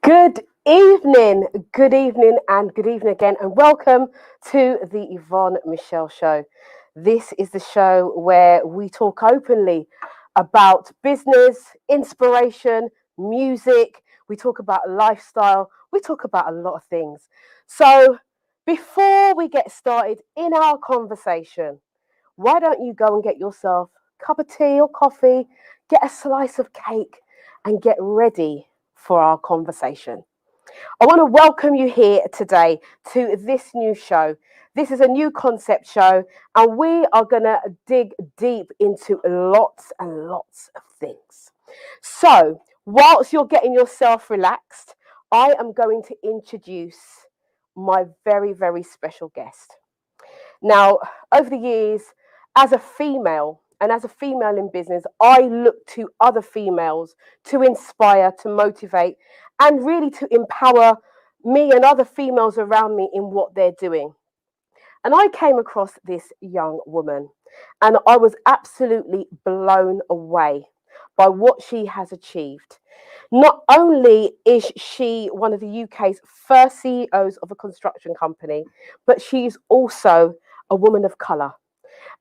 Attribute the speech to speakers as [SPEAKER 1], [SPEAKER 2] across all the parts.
[SPEAKER 1] Good evening and good evening again, and welcome to the Yvonne Michele show. This is the show where we talk openly about business, inspiration, music. We talk about lifestyle. We talk about a lot of things. So before we get started in our conversation, why don't you go and get yourself a cup of tea or coffee, get a slice of cake, and get ready for our conversation. I want to welcome you here today to this new show. This is a new concept show, and we are going to dig deep into lots and lots of things. So, whilst you're getting yourself relaxed, I am going to introduce my very, very special guest. Now, over the years, as a female, and as a female in business, I look to other females to inspire, to motivate, and really to empower me and other females around me in what they're doing. And I came across this young woman, and I was absolutely blown away by what she has achieved. Not only is she one of the UK's first CEOs of a construction company, but she's also a woman of colour.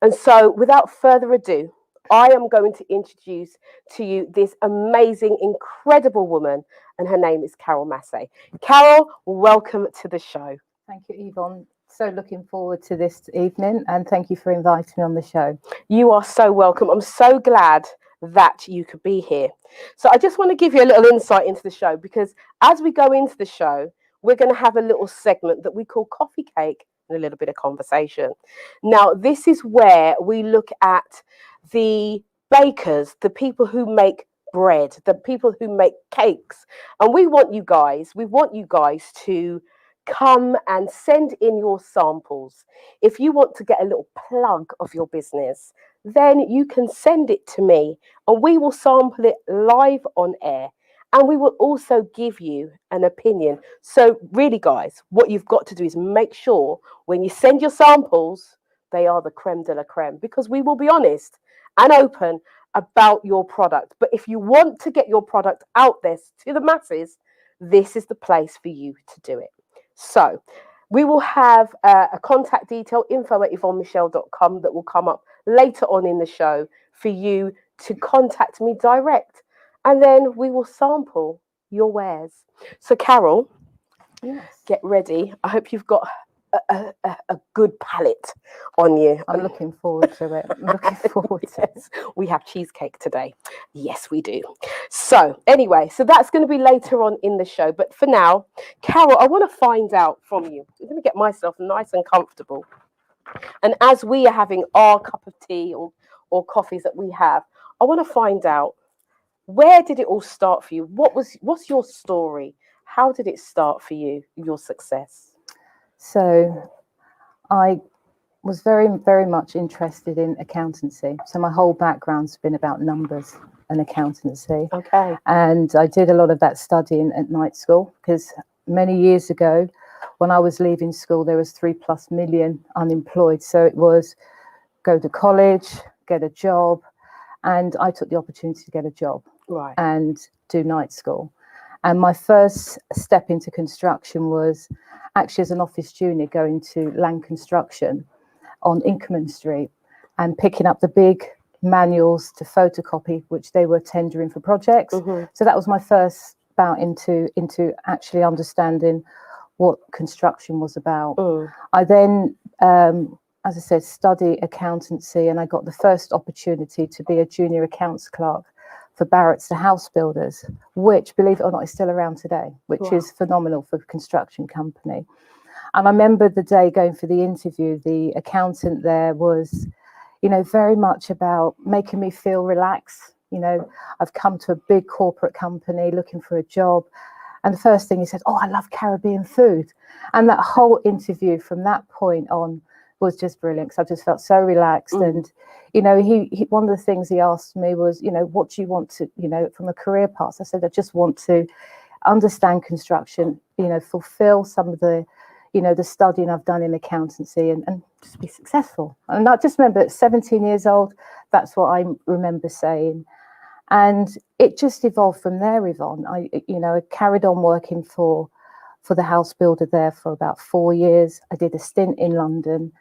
[SPEAKER 1] And so, without further ado, I am going to introduce to you this amazing, incredible woman, and her name is Carol Massey. Carol, welcome to the show.
[SPEAKER 2] Thank you, Yvonne. So looking forward to this evening, and thank you for inviting me on the show.
[SPEAKER 1] You are so welcome. I'm so glad that you could be here. So I just want to give you a little insight into the show, because as we go into the show, we're going to have a little segment that we call Coffee Cake and a little bit of conversation. Now, this is where we look at the bakers, the people who make bread, the people who make cakes. And we want you guys to come and send in your samples. If you want to get a little plug of your business, then you can send it to me and we will sample it live on air. And we will also give you an opinion. So really, guys, what you've got to do is make sure when you send your samples, they are the creme de la creme, because we will be honest and open about your product. But if you want to get your product out there to the masses, this is the place for you to do it. So we will have a contact detail, info@yvonnemichele.com, that will come up later on in the show for you to contact me direct. And then we will sample your wares. So, Carol,
[SPEAKER 2] yes,
[SPEAKER 1] get ready. I hope you've got a good palate on you.
[SPEAKER 2] I'm looking forward to it. I'm looking forward to it.
[SPEAKER 1] We have cheesecake today. Yes, we do. So anyway, so that's going to be later on in the show. But for now, Carol, I want to find out from you. I'm going to get myself nice and comfortable. And as we are having our cup of tea or coffees that we have, I want to find out, where did it all start for you? What's your story? How did it start for you, your success?
[SPEAKER 2] So I was very, very much interested in accountancy. So my whole background's been about numbers and accountancy.
[SPEAKER 1] Okay.
[SPEAKER 2] And I did a lot of that studying at night school, because many years ago, when I was leaving school, there was 3+ million unemployed. So it was go to college, get a job. And I took the opportunity to get a job.
[SPEAKER 1] Right.
[SPEAKER 2] And do night school. And my first step into construction was actually as an office junior, going to Land Construction on Inkerman Street and picking up the big manuals to photocopy, which they were tendering for projects.
[SPEAKER 1] Mm-hmm.
[SPEAKER 2] So that was my first bout into actually understanding what construction was about. I then, as I said, study accountancy, and I got the first opportunity to be a junior accounts clerk for Barrett's, the house builders, which, believe it or not, is still around today, which
[SPEAKER 1] Wow.
[SPEAKER 2] is phenomenal for a construction company. And I remember the day going for the interview, the accountant there you know, very much about making me feel relaxed. You know, I've come to a big corporate company looking for a job. And the first thing he said, oh, I love Caribbean food. And that whole interview from that point on was just brilliant, because I just felt so relaxed. And, you know, he one of the things he asked me was, you know, what do you want to, you know, from a career path? I said, I just want to understand construction, you know, fulfill some of the, you know, the studying I've done in accountancy, and just be successful. And I just remember at 17 years old, that's what I remember saying. And it just evolved from there, Yvonne. I carried on working for the house builder there for about 4 years. I did a stint in London,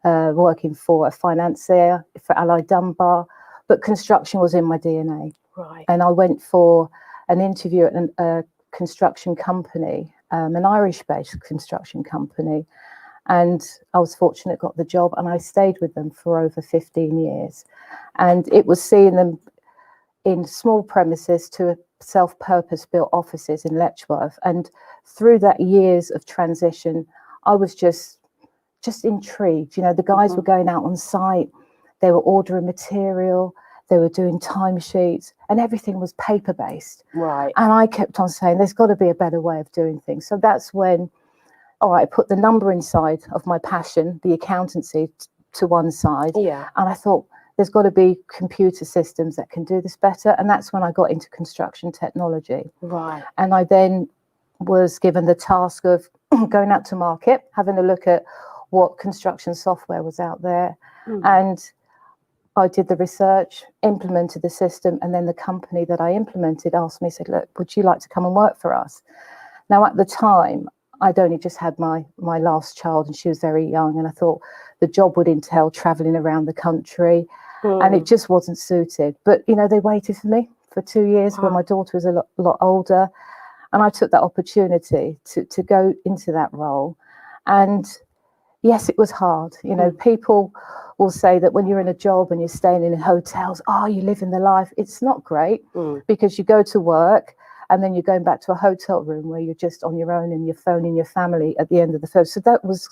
[SPEAKER 2] working for a financier for Allied Dunbar, but construction was in my DNA.
[SPEAKER 1] Right.
[SPEAKER 2] And I went for an interview at a construction company, an Irish-based construction company. And I was fortunate, got the job, and I stayed with them for over 15 years. And it was seeing them in small premises to self-purpose built offices in Letchworth. And through that years of transition, I was just intrigued. You know, the guys were going out on site, they were ordering material, they were doing timesheets, and everything was paper-based.
[SPEAKER 1] Right.
[SPEAKER 2] And I kept on saying, there's got to be a better way of doing things. So that's when, all right, I put the number inside of my passion, the accountancy, to one side.
[SPEAKER 1] Yeah.
[SPEAKER 2] And I thought, there's got to be computer systems that can do this better. And that's when I got into construction technology.
[SPEAKER 1] Right.
[SPEAKER 2] And I then was given the task of going out to market, having a look at what construction software was out there. And I did the research, implemented the system, and then the company that I implemented asked me, said, look, would you like to come and work for us? Now, at the time, I'd only just had my last child, and she was very young. And I thought the job would entail traveling around the country. And it just wasn't suited. But, you know, they waited for me for 2 years when my daughter was a lot older. And I took that opportunity to go into that role. And yes, it was hard. You know, people will say that when you're in a job and you're staying in hotels, oh, you live in the life. It's not great, because you go to work and then you're going back to a hotel room where you're just on your own and you're phoning your family at the end of the phone. So that was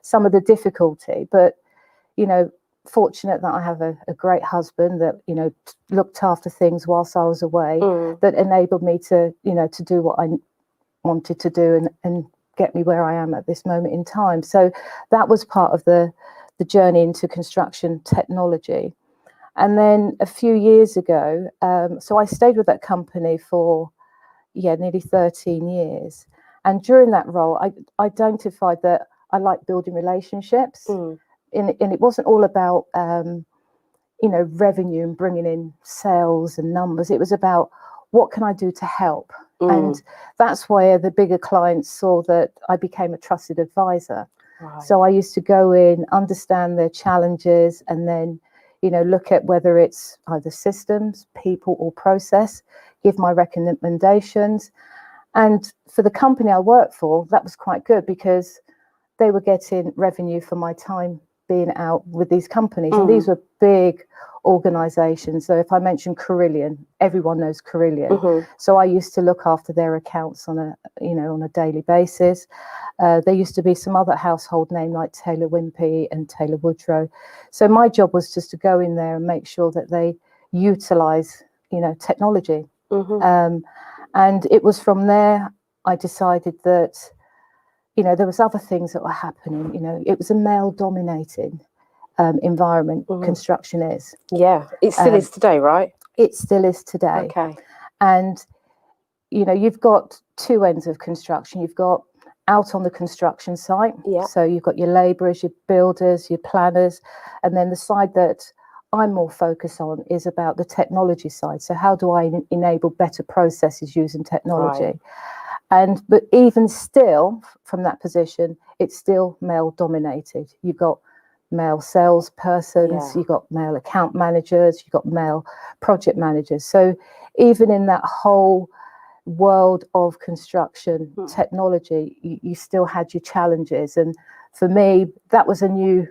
[SPEAKER 2] some of the difficulty. But, you know, fortunate that I have a great husband that, you know, looked after things whilst I was away, that enabled me to, you know, to do what I wanted to do and get me where I am at this moment in time. So that was part of the journey into construction technology. And then a few years ago, so I stayed with that company for, nearly 13 years. And during that role, I identified that I like building relationships. And it wasn't all about, you know, revenue and bringing in sales and numbers. It was about, what can I do to help? And that's where the bigger clients saw that I became a trusted advisor. Right. So I used to go in, understand their challenges, and then, you know, look at whether it's either systems, people, or process, give my recommendations. And for the company I worked for, that was quite good, because they were getting revenue for my time being out with these companies. And these were big organizations. So if I mention Carillion, everyone knows Carillion. So I used to look after their accounts on a daily basis. There used to be some other household name like Taylor Wimpey and Taylor Woodrow. So my job was just to go in there and make sure that they utilize, you know, technology. And it was from there I decided that, you know, there was other things that were happening. You know, it was a male-dominated environment. Construction is.
[SPEAKER 1] Yeah, it still is today, right?
[SPEAKER 2] It still is today.
[SPEAKER 1] Okay.
[SPEAKER 2] And, you know, you've got two ends of construction. You've got out on the construction site.
[SPEAKER 1] Yeah.
[SPEAKER 2] So you've got your labourers, your builders, your planners. And then the side that I'm more focused on is about the technology side. So how do I enable better processes using technology? Right. But even still, from that position, it's still male dominated. You've got male salespersons, you've got male account managers, you've got male project managers. So even in that whole world of construction technology, you still had your challenges. And for me, that was a new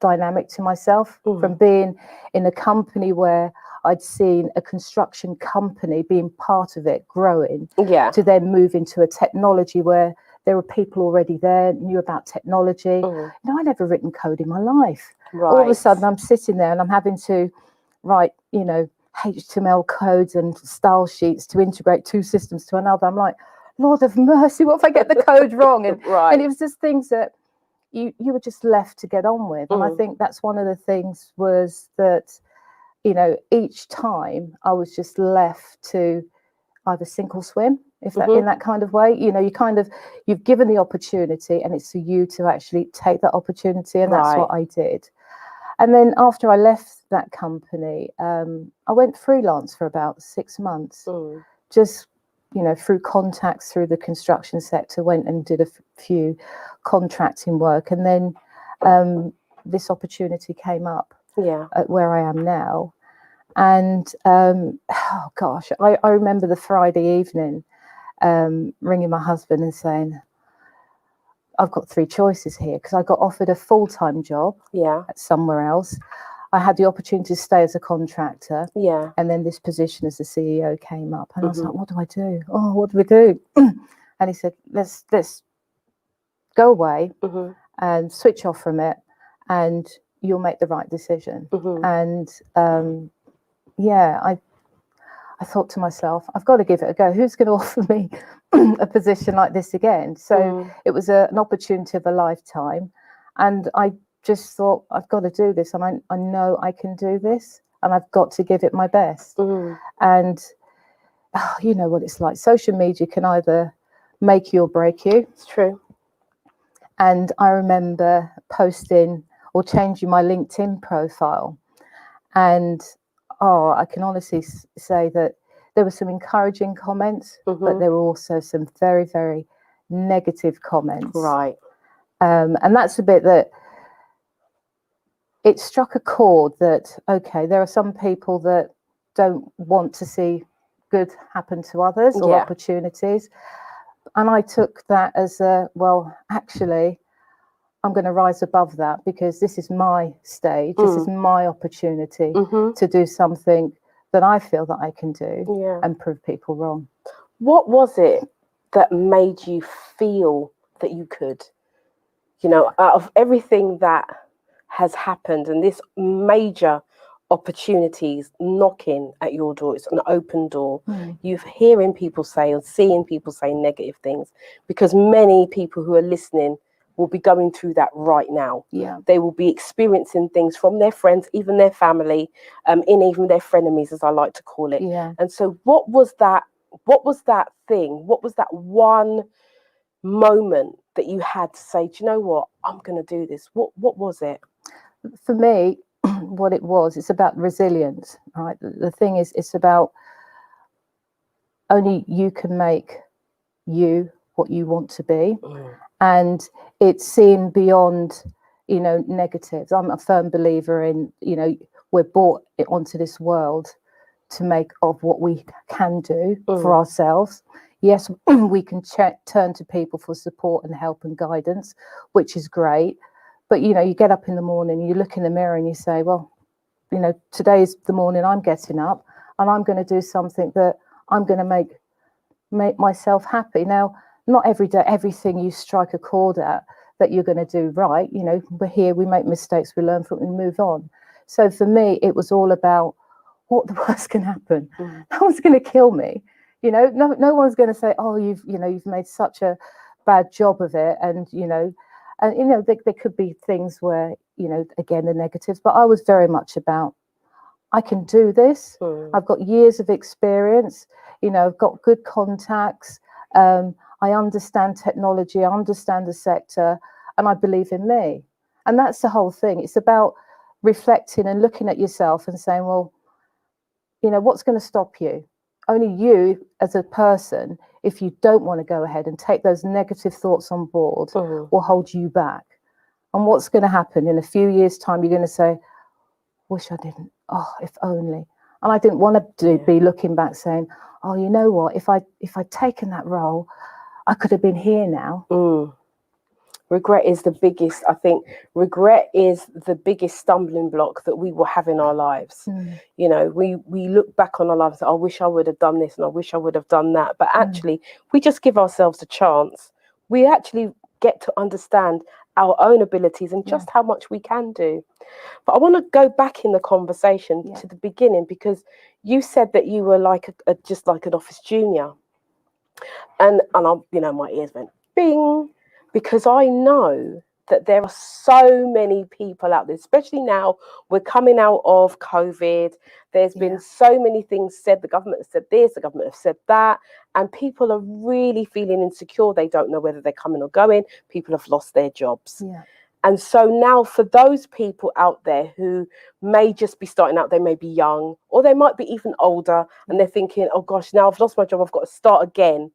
[SPEAKER 2] dynamic to myself, from being in a company where I'd seen a construction company being part of it growing, to then move into a technology where there were people already there, knew about technology. You know, I never written code in my life.
[SPEAKER 1] Right.
[SPEAKER 2] All of a sudden, I'm sitting there and I'm having to write, you know, HTML codes and style sheets to integrate two systems to another. I'm like, Lord of mercy, what if I get the code wrong? And,
[SPEAKER 1] Right.
[SPEAKER 2] and it was just things that you were just left to get on with. And I think that's one of the things was that, you know, each time I was just left to either sink or swim, if that in that kind of way. You know, you've given the opportunity and it's for you to actually take that opportunity, and that's what I did. And then after I left that company, I went freelance for about 6 months, just, you know, through contacts through the construction sector, went and did a few contracting work. And then this opportunity came up at where I am now. And oh gosh, I remember the Friday evening ringing my husband and saying, I've got 3 choices here, because I got offered a full-time job at somewhere else. I had the opportunity to stay as a contractor. And then this position as the CEO came up. And I was like, what do I do? Oh, what do we do? And he said, let's go away and switch off from it, and you'll make the right decision. And I thought to myself, I've got to give it a go. Who's going to offer me a position like this again? So it was an opportunity of a lifetime. And I just thought, I've got to do this. And I know I can do this. And I've got to give it my best. And you know what it's like. Social media can either make you or break you.
[SPEAKER 1] It's true.
[SPEAKER 2] And I remember posting or changing my LinkedIn profile. And I can honestly say that there were some encouraging comments, but there were also some very, very negative comments.
[SPEAKER 1] Right.
[SPEAKER 2] And that's a bit that it struck a chord that, okay, there are some people that don't want to see good happen to others or opportunities. And I took that as well, actually, I'm going to rise above that, because this is my stage. This is my opportunity to do something that I feel that I can do and prove people wrong.
[SPEAKER 1] What was it that made you feel that you could? You know, out of everything that has happened and this major opportunities knocking at your door, it's an open door. You're hearing people say or seeing people say negative things, because many people who are listening will be going through that right now. They will be experiencing things from their friends, even their family, and even their frenemies, as I like to call it. And so what was that thing? What was that one moment that you had to say, do you know what, I'm going to do this? What was it?
[SPEAKER 2] For me, what it was, it's about resilience, right? The thing is, it's about only you can make you what you want to be. And it's seeing beyond, you know, negatives. I'm a firm believer in, you know, we're brought onto this world to make of what we can do for ourselves. Yes, we can turn to people for support and help and guidance, which is great. But, you know, you get up in the morning, you look in the mirror and you say, well, you know, today's the morning I'm getting up and I'm going to do something that I'm going to make myself happy. Now, not every day, everything you strike a chord at that you're going to do right. You know, we're here, we make mistakes, we learn from it, we move on. So for me, it was all about what the worst can happen. No one's going to kill me. You know, no one's going to say, oh, you've made such a bad job of it. And, you know, there could be things where, you know, again, the negatives, but I was very much about, I can do this. I've got years of experience, you know, I've got good contacts. I understand technology, I understand the sector, and I believe in me. And that's the whole thing. It's about reflecting and looking at yourself and saying, well, you know, what's going to stop you? Only you as a person, if you don't want to go ahead and take those negative thoughts on board, will hold you back. And what's going to happen in a few years' time, you're going to say, wish I didn't. Oh, if only. And I didn't want to be looking back saying, oh, you know what, if I'd taken that role, I could have been here now.
[SPEAKER 1] Regret is the biggest, I think, regret is the biggest stumbling block that we will have in our lives. You know, we look back on our lives, I wish I would have done this and I wish I would have done that. But actually, we just give ourselves a chance. we actually get to understand our own abilities and just how much we can do. But I want to go back in the conversation to the beginning, because you said that you were like just like an office junior, and I'm, my ears went bing, because I know that there are so many people out there, especially now we're coming out of COVID. There's been so many things said. The government has said this, the government has said that, and people are really feeling insecure. They don't know whether they're coming or going. People have lost their jobs.
[SPEAKER 2] Yeah.
[SPEAKER 1] And so now for those people out there who may just be starting out, they may be young, or they might be even older, and they're thinking, oh gosh, now I've lost my job, I've got to start again.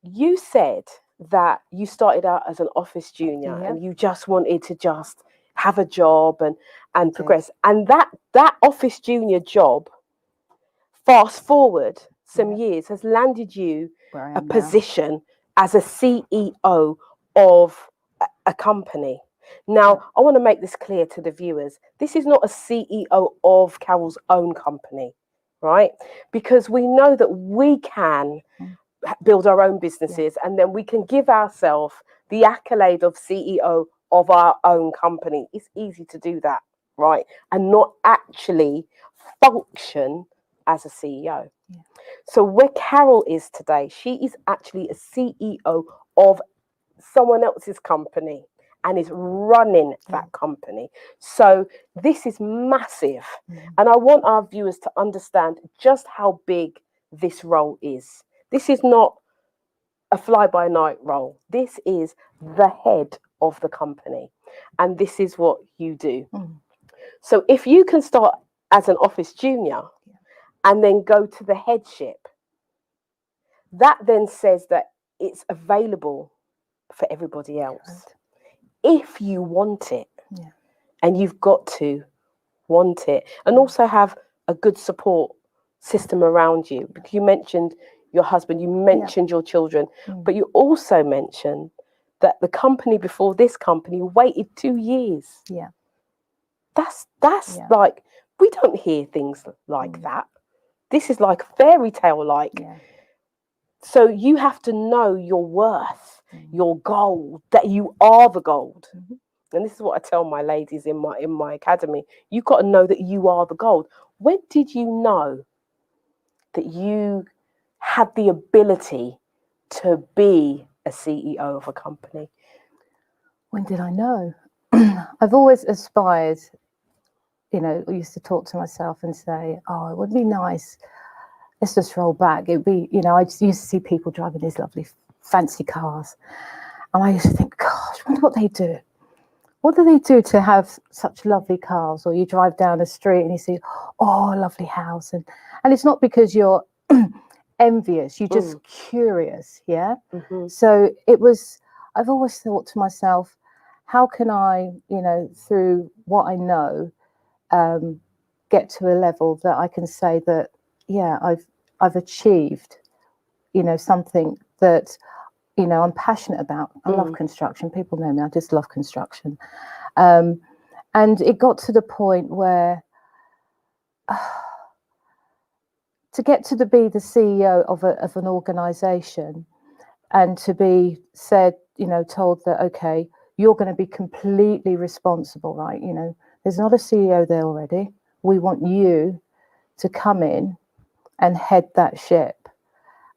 [SPEAKER 1] You said that you started out as an office junior and you just wanted to just have a job and progress. And that office junior job, fast forward some years, has landed you a position as a CEO of a company. Now, I want to make this clear to the viewers. This is not a CEO of Carol's own company, right? Because we know that we can build our own businesses, and then we can give ourselves the accolade of CEO of our own company. It's easy to do that, right? And not actually function as a CEO. So where Carol is today, she is actually a CEO of someone else's company and is running that company. So this is massive. And I want our viewers to understand just how big this role is. This is not a fly-by-night role. This is the head of the company. And this is what you do. So if you can start as an office junior and then go to the headship, that then says that it's available for everybody else. If you want it. And you've got to want it. And also have a good support system around you. Because you mentioned your husband, you mentioned your children, but you also mentioned that the company before this company waited 2 years. That's like, we don't hear things like that. This is like fairy tale like. So you have to know your worth, your gold, that you are the gold. And this is what I tell my ladies in my academy. You've got to know that you are the gold. When did you know that you had the ability to be a CEO of a company?
[SPEAKER 2] When did I know? I've always aspired, I used to talk to myself and say, oh, it would be nice. Let's just roll back. It'd be, I just used to see people driving these lovely fancy cars. And I used to think, gosh, I wonder what they do. What do they do to have such lovely cars? Or you drive down the street and you see, oh, a lovely house. And it's not because you're envious, you're just curious, So I've always thought to myself, how can I, through what I know, get to a level that I can say that, I've achieved, something that, I'm passionate about. I love construction. People know me. I just love construction. And it got to the point where to get to be the CEO of an organization and to be said, told that, okay, you're going to be completely responsible, right? There's not a CEO there already. We want you to come in and head that ship.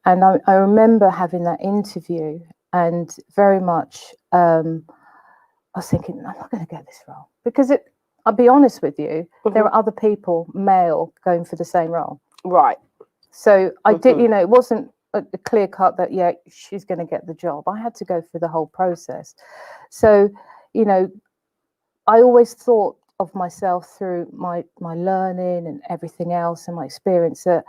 [SPEAKER 2] And I remember having that interview and very much, I was thinking, I'm not going to get this role. Because I'll be honest with you, there are other people, male, going for the same role.
[SPEAKER 1] Right.
[SPEAKER 2] So I did, it wasn't a clear cut that, she's going to get the job. I had to go through the whole process. So, I always thought of myself through my learning and everything else and my experience that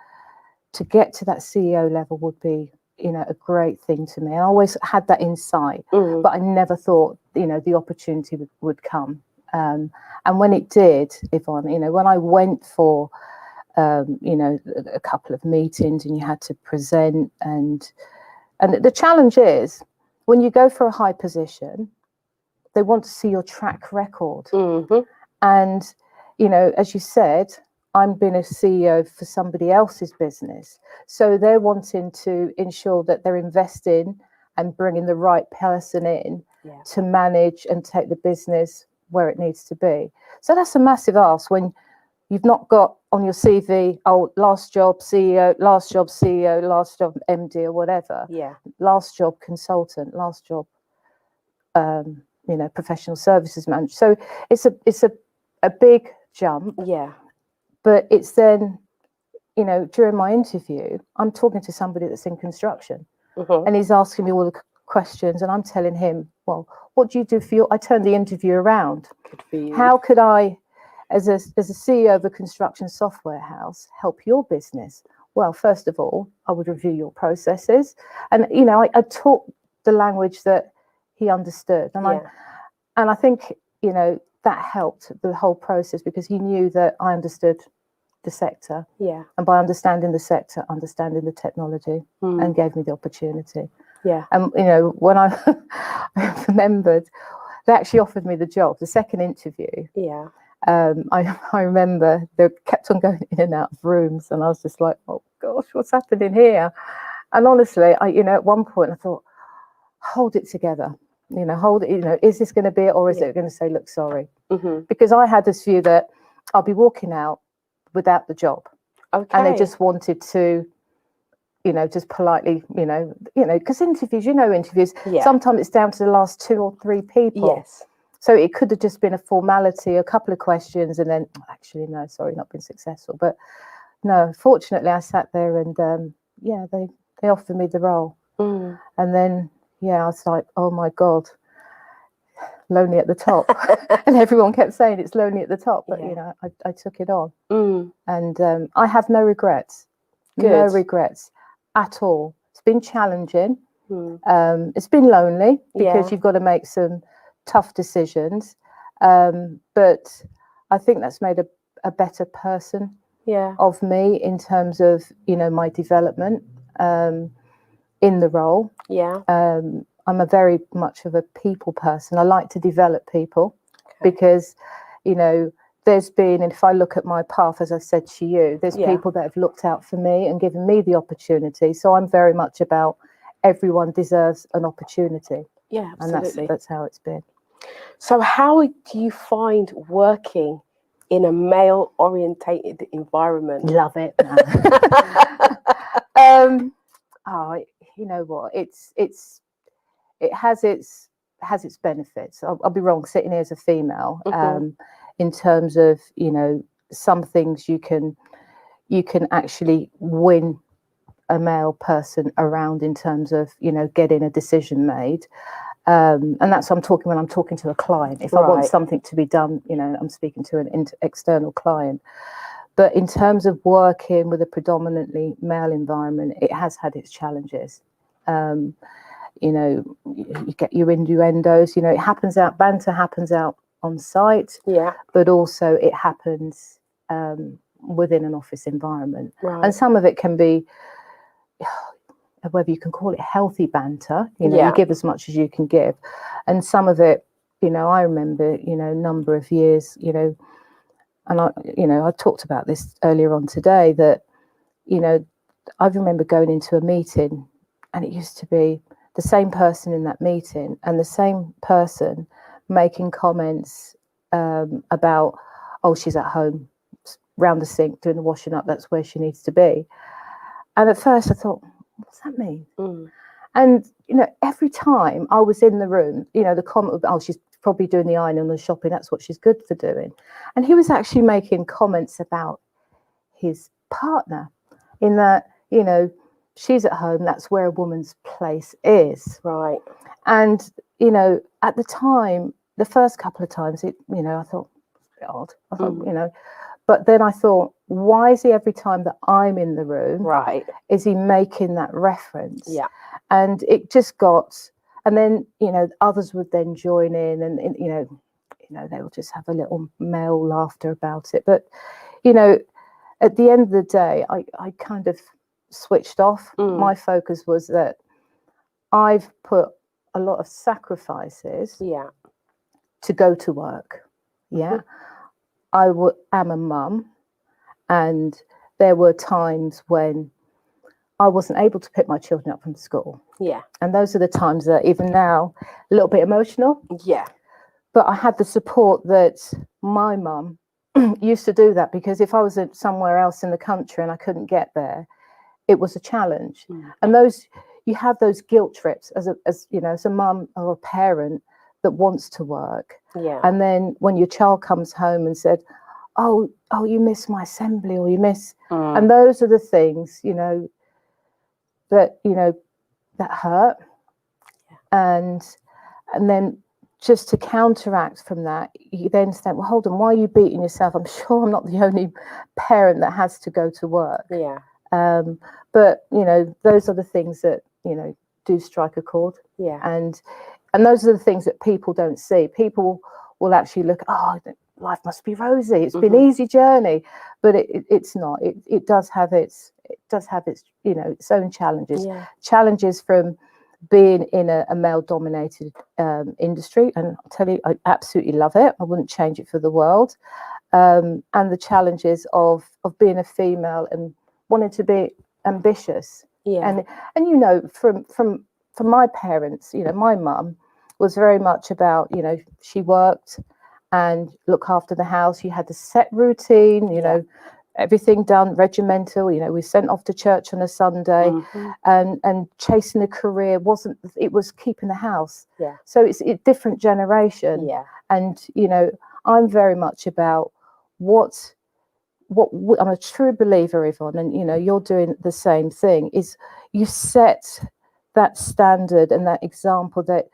[SPEAKER 2] to get to that CEO level would be, a great thing to me. I always had that insight, but I never thought, the opportunity would come. And when it did, Yvonne, when I went for, a couple of meetings and you had to present and the challenge is when you go for a high position, they want to see your track record. And, as you said, I'm being a CEO for somebody else's business. So they're wanting to ensure that they're investing and bringing the right person in to manage and take the business where it needs to be. So that's a massive ask when you've not got on your CV, oh, last job CEO, last job CEO, last job MD or whatever.
[SPEAKER 1] Yeah.
[SPEAKER 2] Last job consultant, last job, professional services manager. So it's a big jump.
[SPEAKER 1] Yeah.
[SPEAKER 2] But it's then, during my interview, I'm talking to somebody that's in construction, and he's asking me all the questions, and I'm telling him, well, what do you do for I turned the interview around.
[SPEAKER 1] Good for you.
[SPEAKER 2] How could I, as a CEO of a construction software house, help your business? Well, first of all, I would review your processes, and I taught the language that he understood, and I think that helped the whole process because he knew that I understood the sector, and by understanding the sector, understanding the technology, and gave me the opportunity. And when I remembered, they actually offered me the job. The second interview, I remember they kept on going in and out of rooms, and I was just like, oh gosh, what's happening here? And honestly, at one point I thought, hold it together, hold it. Is this going to be it, or is it going to say, look, sorry? Because I had this view that I'll be walking out without the job, and they just wanted to, just politely, because interviews, sometimes it's down to the last 2 or 3 people.
[SPEAKER 1] Yes.
[SPEAKER 2] So it could have just been a formality, a couple of questions, and then actually, no, sorry, not been successful. But no, fortunately, I sat there and they offered me the role, and then I was like, oh my God, lonely at the top. And everyone kept saying it's lonely at the top, but I took it on, and I have no regrets.
[SPEAKER 1] Good.
[SPEAKER 2] No regrets at all. It's been challenging. It's been lonely because you've got to make some tough decisions, but I think that's made a better person of me in terms of my development in the role. I'm a very much of a people person. I like to develop people because there's been, and if I look at my path, as I said to you, there's people that have looked out for me and given me the opportunity. So I'm very much about everyone deserves an opportunity.
[SPEAKER 1] Yeah, absolutely.
[SPEAKER 2] And that's how it's been.
[SPEAKER 1] So how do you find working in a male-orientated environment?
[SPEAKER 2] Love it. You know what? It has its benefits. I'll be wrong sitting here as a female. In terms of some things you can actually win a male person around in terms of getting a decision made. And that's what I'm talking when I'm talking to a client. If I want something to be done, I'm speaking to an external client. But in terms of working with a predominantly male environment, it has had its challenges. You get your innuendos. It happens out. Banter happens out on site. But also it happens within an office environment, and some of it can be, whether you can call it healthy banter, you give as much as you can give, and some of it, I remember, a number of years, and I talked about this earlier on today, that I remember going into a meeting, and it used to be the same person in that meeting and the same person making comments about, oh, she's at home round the sink doing the washing up, that's where she needs to be. And at first I thought, what's that mean? And every time I was in the room, the comment would be, oh, she's probably doing the ironing and the shopping, that's what she's good for doing. And he was actually making comments about his partner, in that she's at home, that's where a woman's place is.
[SPEAKER 1] Right.
[SPEAKER 2] And at the time, the first couple of times, I thought, odd. I thought, but then I thought, why is he every time that I'm in the room?
[SPEAKER 1] Right.
[SPEAKER 2] Is he making that reference?
[SPEAKER 1] Yeah.
[SPEAKER 2] And it just got, and then others would then join in, and they will just have a little male laughter about it. But at the end of the day, I kind of switched off. My focus was that I've put a lot of sacrifices to go to work. I am a mum, and there were times when I wasn't able to pick my children up from school.
[SPEAKER 1] Yeah.
[SPEAKER 2] And those are the times that even now, a little bit emotional.
[SPEAKER 1] Yeah.
[SPEAKER 2] But I had the support that my mum used to do that, because if I was somewhere else in the country and I couldn't get there, it was a challenge. And you have those guilt trips as a mum or a parent that wants to work.
[SPEAKER 1] Yeah.
[SPEAKER 2] And then when your child comes home and said, oh, you miss my assembly, or you miss, and those are the things, that that hurt. And then just to counteract from that, you then think, well, hold on, why are you beating yourself? I'm sure I'm not the only parent that has to go to work.
[SPEAKER 1] Yeah.
[SPEAKER 2] But those are the things that do strike a chord.
[SPEAKER 1] Yeah.
[SPEAKER 2] And those are the things that people don't see. People will actually look, oh, life must be rosy, it's been an easy journey, but it's not. It does have its its own challenges.
[SPEAKER 1] Yeah.
[SPEAKER 2] Challenges from being in a male dominated industry, and I'll tell you, I absolutely love it. I wouldn't change it for the world. And the challenges of being a female and wanting to be ambitious.
[SPEAKER 1] Yeah.
[SPEAKER 2] And from my parents, my mum was very much about, she worked and look after the house. You had the set routine, everything done regimental. We sent off to church on a Sunday, and chasing a career it was keeping the house.
[SPEAKER 1] Yeah.
[SPEAKER 2] So it's a different generation.
[SPEAKER 1] Yeah.
[SPEAKER 2] And I'm very much about what I'm a true believer, Yvonne, and you're doing the same thing, is you set that standard and that example that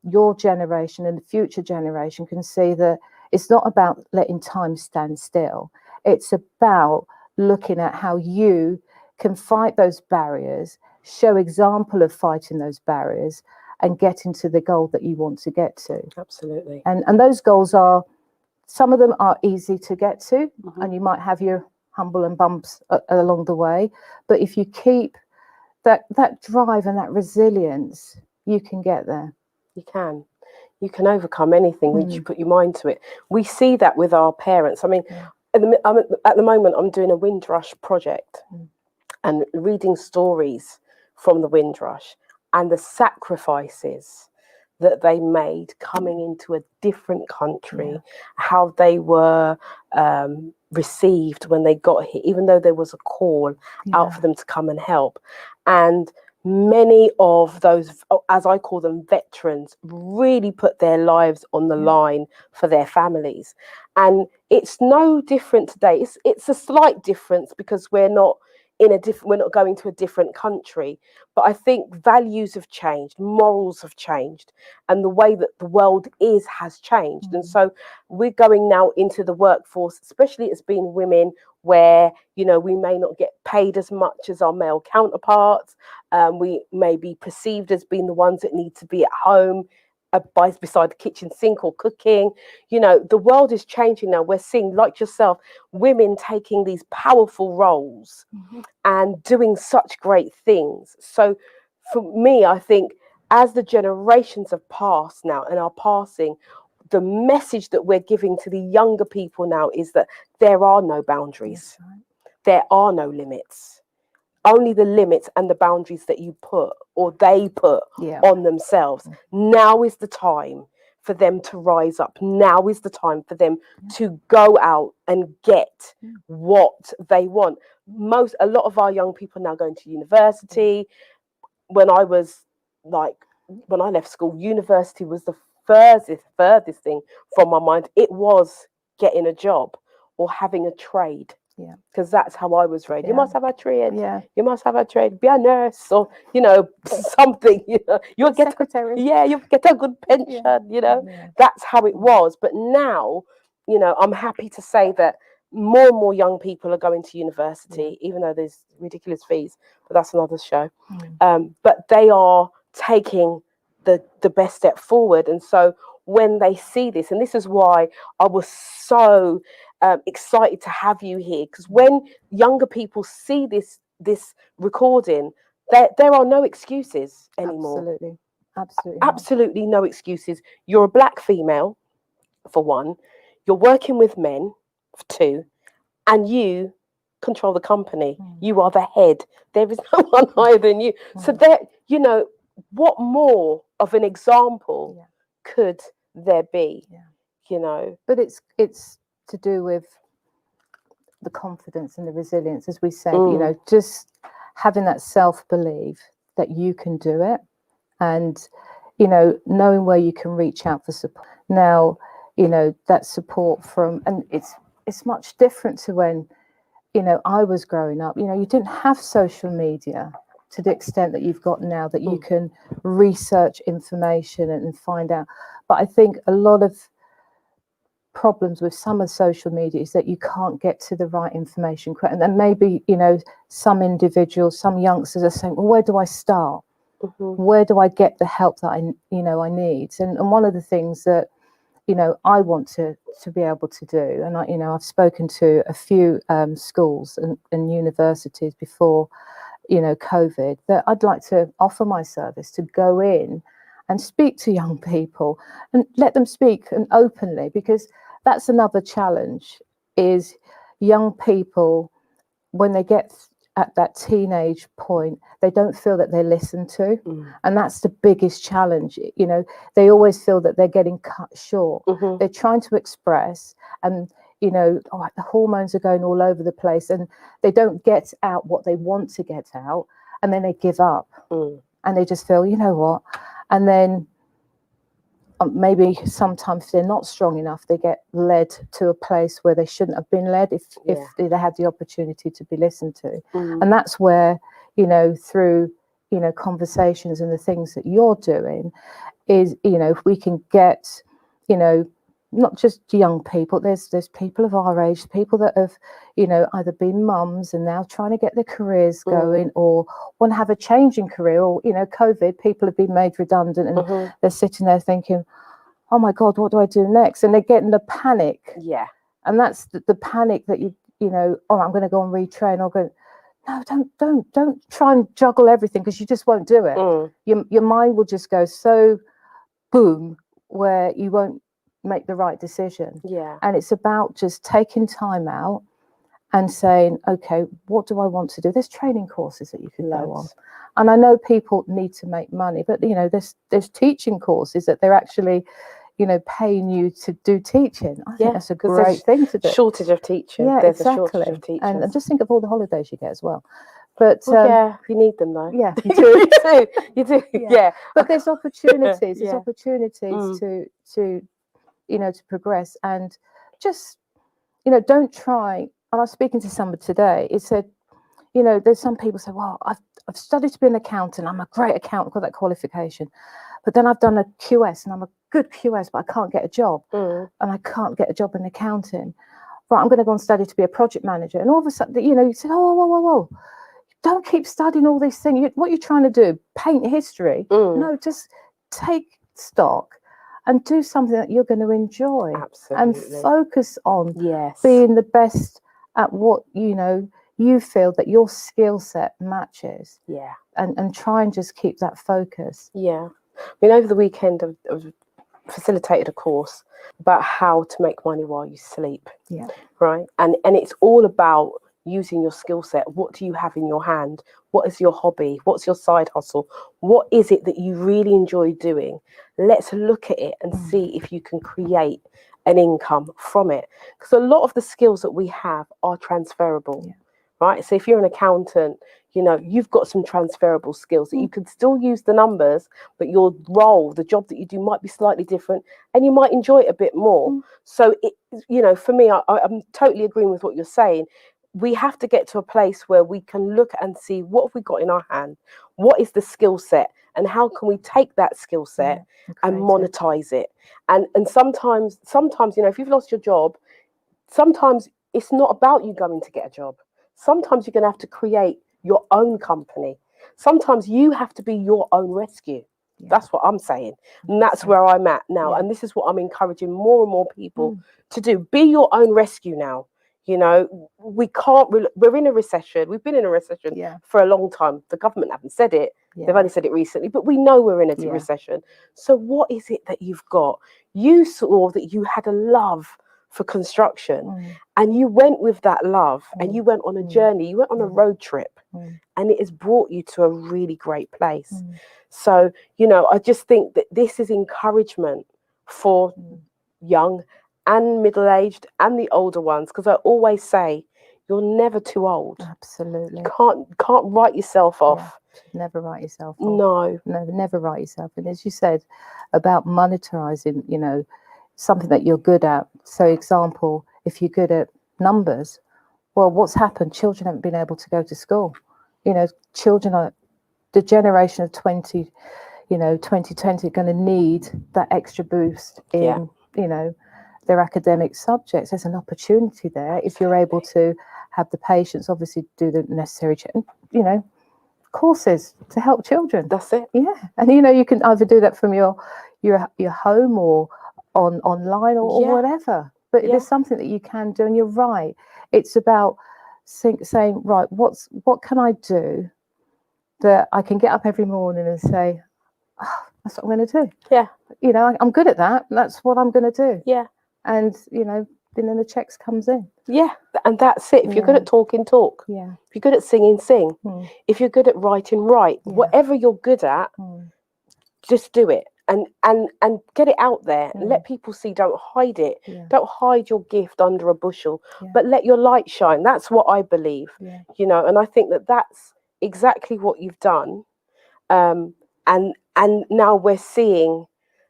[SPEAKER 2] your generation and the future generation can see that it's not about letting time stand still. It's about looking at how you can fight those barriers, show example of fighting those barriers, and getting to the goal that you want to get to.
[SPEAKER 1] Absolutely.
[SPEAKER 2] And those goals some of them are easy to get to, and you might have your humble and bumps along the way. But if you keep that drive and that resilience, you can get there.
[SPEAKER 1] You can overcome anything once you put your mind to it. We see that with our parents. I mean, at the moment, I'm doing a Windrush project and reading stories from the Windrush and the sacrifices that they made coming into a different country, how they were received when they got here, even though there was a call out for them to come and help. And many of those, as I call them, veterans, really put their lives on the line for their families. And it's no different today. It's a slight difference because we're not going to a different country. But I think values have changed, morals have changed, and the way that the world has changed. And so we're going now into the workforce, especially as being women, where we may not get paid as much as our male counterparts. We may be perceived as being the ones that need to be at home beside the kitchen sink or cooking. The world is changing now. We're seeing, like yourself, women taking these powerful roles and doing such great things. So for me, I think as the generations have passed now and are passing, the message that we're giving to the younger people now is that there are no boundaries. There are no limits. Only the limits and the boundaries that you put or they put on themselves. Now is the time for them to rise up. Now is the time for them to go out and get what they want. A lot of our young people now going to university. When I left school, university was the furthest thing from my mind. It was getting a job or having a trade. Because that's how I was raised. You must have a trade. You must have a trade. Be a nurse or something. You'll get secretary. You'll get a good pension. That's how it was. But now, I'm happy to say that more and more young people are going to university, even though there's ridiculous fees. But that's another show. But they are taking the best step forward, and so when they see this, and this is why I was so excited to have you here, because when younger people see this recording, there are no excuses anymore. Absolutely no excuses. You're a black female, for one. You're working with men, for two, and you control the company. You are the head. There is no one higher than you. So that, you know, what more of an example could there be? You know,
[SPEAKER 2] but it's to do with the confidence and the resilience, as we said. You know, just having that self-belief that you can do it, and you know, knowing where you can reach out for support. Now, you know, that support from, and it's much different to when, you know, I was growing up. You know, you didn't have social media to the extent that you've got now, that you can research information and find out. But I think a lot of problems with some of social media is that you can't get to the right information. And then maybe, you know, some individuals, some youngsters are saying, well, where do I start? Where do I get the help that I need? And one of the things that, you know, I want to be able to do, and I, you know, I've spoken to a few schools and universities before, you know, COVID, that I'd like to offer my service to go in and speak to young people and let them speak and openly, because that's another challenge, is young people, when they get at that teenage point, they don't feel that they're listened to. And that's the biggest challenge. You know, they always feel that they're getting cut short. They're trying to express, and you know, the hormones are going all over the place, and they don't get out what they want to get out, and then they give up. And they just feel, you know what, and then maybe sometimes if they're not strong enough, they get led to a place where they shouldn't have been led if they had the opportunity to be listened to. And that's where, you know, through, you know, conversations and the things that you're doing is, you know, if we can get, you know, not just young people, there's people of our age, people that have, you know, either been mums and now trying to get their careers going, or want to have a change in career, or, you know, COVID, people have been made redundant, and they're sitting there thinking, oh my God, what do I do next? And they're getting the panic. And that's the panic that you know, oh, I'm going to go and retrain, or go, no, don't try and juggle everything, because you just won't do it. Your mind will just go so boom, where you won't make the right decision. And it's about just taking time out and saying, okay, what do I want to do? There's training courses that you can go on. And I know people need to make money, but you know, there's teaching courses that they're actually, you know, paying you to do teaching. I think that's a great thing to do.
[SPEAKER 1] Shortage of teachers. There's a shortage of teachers.
[SPEAKER 2] And just think of all the holidays you get as well. But
[SPEAKER 1] you need them though.
[SPEAKER 2] Yeah, you do.
[SPEAKER 1] You do. Yeah.
[SPEAKER 2] But there's opportunities. There's opportunities to you know, to progress, and just, you know, don't try. And I was speaking to somebody today. It said, you know, there's some people say, well, I've studied to be an accountant. I'm a great accountant, got that qualification. But then I've done a QS and I'm a good QS, but I can't get a job. And I can't get a job in accounting. Right, I'm going to go and study to be a project manager. And all of a sudden, you know, you say, oh, whoa. Don't keep studying all these things. What you're trying to do, paint history. No, just take stock and do something that you're going to enjoy. And focus on being the best at what, you know, you feel that your skill set matches. And try and just keep that focus.
[SPEAKER 1] I mean, over the weekend I've facilitated a course about how to make money while you sleep. Right. And it's all about using your skill set. What do you have in your hand? What is your hobby? What's your side hustle? What is it that you really enjoy doing? Let's look at it and see if you can create an income from it. Because a lot of the skills that we have are transferable, right? So if you're an accountant, you know, you've got some transferable skills that you could still use the numbers, but your role, the job that you do might be slightly different, and you might enjoy it a bit more. So, it, you know, for me, I'm totally agreeing with what you're saying. We have to get to a place where we can look and see what have we got in our hand, what is the skill set, and how can we take that skill set and monetize it. And sometimes, you know, if you've lost your job, sometimes it's not about you going to get a job. Sometimes you're going to have to create your own company. Sometimes you have to be your own rescue. That's what I'm saying. And that's where I'm at now. And this is what I'm encouraging more and more people to do. Be your own rescue now. You know, we're in a recession. We've been in a recession for a long time. The government haven't said it. They've only said it recently, but we know we're in a recession. So what is it that you've got? You saw that you had a love for construction, and you went with that love, and you went on a journey, you went on a road trip, and it has brought you to a really great place. So, you know, I just think that this is encouragement for young and middle-aged and the older ones, because I always say you're never too old.
[SPEAKER 2] Absolutely.
[SPEAKER 1] You can't write yourself off.
[SPEAKER 2] Yeah. Never write yourself off.
[SPEAKER 1] No,
[SPEAKER 2] never write yourself. And as you said about monetizing, you know, something that you're good at. So, example, if you're good at numbers, well, what's happened? Children haven't been able to go to school. You know, children are the generation of 2020 going to need that extra boost in, you know, their academic subjects. There's an opportunity there if you're able to have the patience, obviously do the necessary, you know, courses to help children.
[SPEAKER 1] that's it.
[SPEAKER 2] Yeah, and you know, you can either do that from your home or online or whatever. But there's something that you can do, and you're right. It's about saying, right, what can I do that I can get up every morning and say, oh, that's what I'm going to do.
[SPEAKER 1] Yeah,
[SPEAKER 2] you know, I'm good at that. That's what I'm going to do.
[SPEAKER 1] Yeah,
[SPEAKER 2] and you know, then the checks comes in.
[SPEAKER 1] Yeah, and that's it. If you're good at talking, talk.
[SPEAKER 2] Yeah.
[SPEAKER 1] If you're good at singing, sing. If you're good at writing, write. Whatever you're good at, just do it and get it out there. Let people see. Don't hide it. Don't hide your gift under a bushel, but let your light shine. That's what I believe. You know, and I think that that's exactly what you've done. And now we're seeing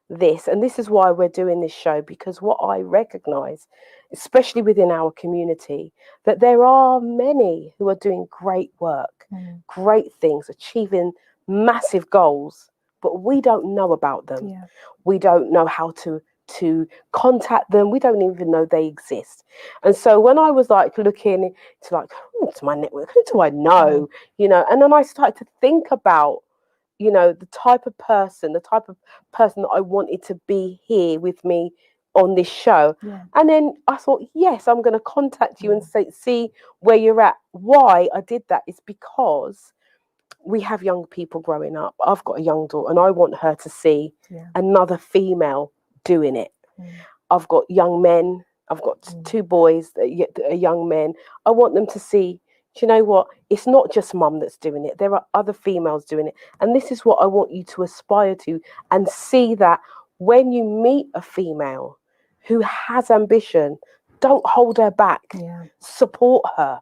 [SPEAKER 1] this, and this is why we're doing this show, because what I recognize, especially within our community, that there are many who are doing great work, great things, achieving massive goals, but we don't know about them. We don't know how to contact them. We don't even know they exist. And so when I was like looking to my network, who do I know? You know, and then I started to think about, you know, the type of person that I wanted to be here with me on this show. And then I thought, yes, I'm going to contact you and see where you're at. Why I did that is because we have young people growing up. I've got a young daughter, and I want her to see another female doing it. I've got young men. I've got two boys that are young men. I want them to see, do you know what? It's not just mum that's doing it. There are other females doing it. And this is what I want you to aspire to, and see that when you meet a female who has ambition, don't hold her back. Support her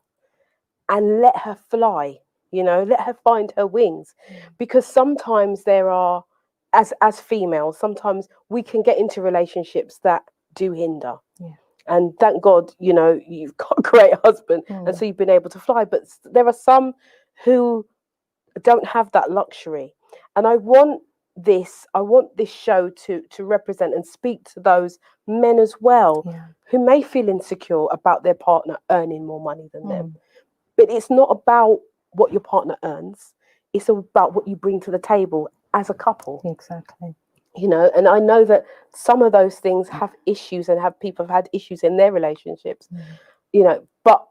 [SPEAKER 1] and let her fly, you know, let her find her wings. Because sometimes there are, as females, sometimes we can get into relationships that do hinder. And thank God, you know, you've got a great husband, and so you've been able to fly. But there are some who don't have that luxury. And I want this show to represent and speak to those men as well, who may feel insecure about their partner earning more money than them. But it's not about what your partner earns. It's about what you bring to the table as a couple.
[SPEAKER 2] Exactly.
[SPEAKER 1] You know, and I know that some of those things have issues, and people have had issues in their relationships, you know, but